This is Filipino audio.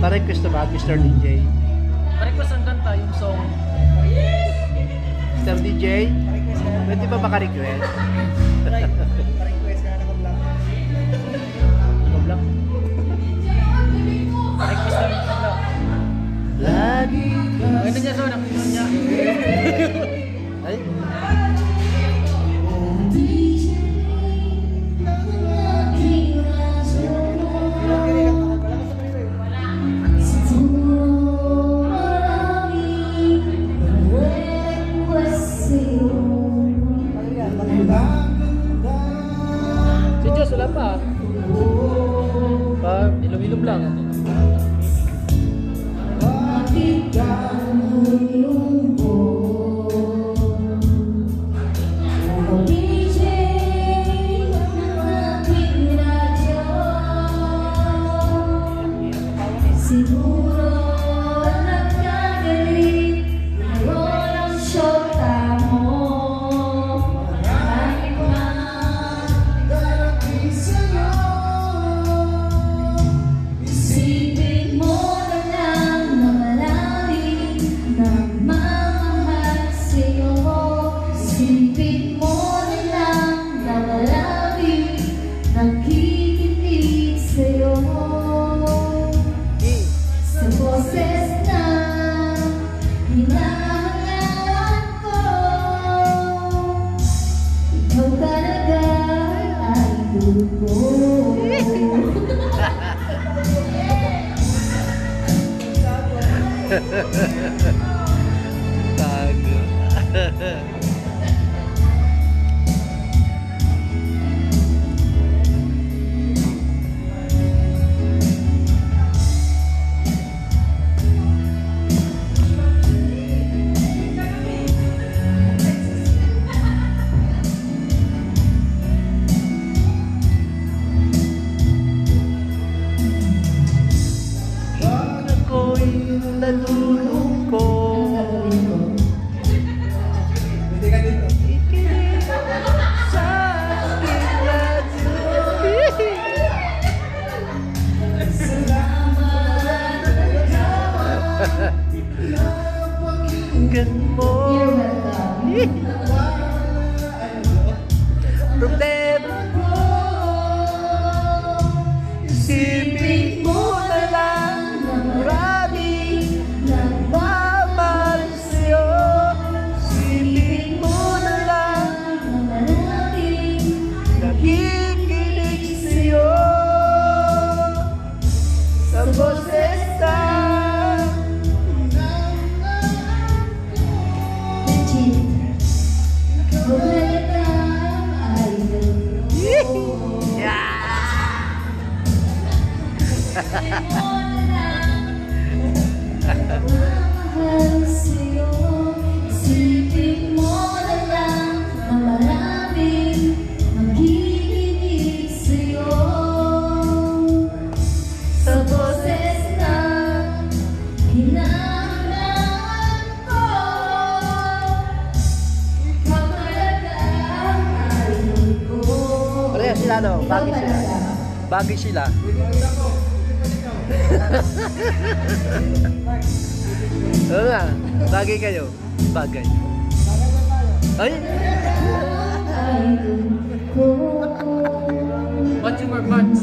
Pa-request na ba, Mr. DJ? Pa-request ang kanta, yung song. Mr. DJ? Pwede ba maka-request? Pa-request ka na naka-vlog. Vlog. Pa-request lang yung vlog. Lagi ka. Ano niya, so, nakita niya. Ay, Si Diyos, wala pa. Ilum-ilum lang. Siguro nagkagalit ngayon ang syota mo. Kahit na darating sa'yo, isipin mo na lang na malalim nagmamahal sa'yo. Isipin mo na lang na malalim nakikinig sa'yo. Sa boses na hinahangaan ko, ikaw talaga ay dugo. tago. Pag ako'y nalulungkot, Hindi ka dito. ikinig sa aking radyo. Pakinggan mo. You're welcome. Problema ko, isipin mo na lang na maraming nagmamahal sa'yo. Isipin mo na lang Na malalim nakikinig sa'yo. Sa boses na legit. Ikaw talaga ay dugo. Mahal sa'yo, isipin mo na lang na maraming magkikinig sa'yo. Sa boses na hinahangaan ko, ikaw talaga ay dugo. Pareha sila, no? Bagay Ikaw sila. talaga. Bagay sila. Oo nga, bagay kayo. Bagay. Ay! Ay dugo. Watching our parts.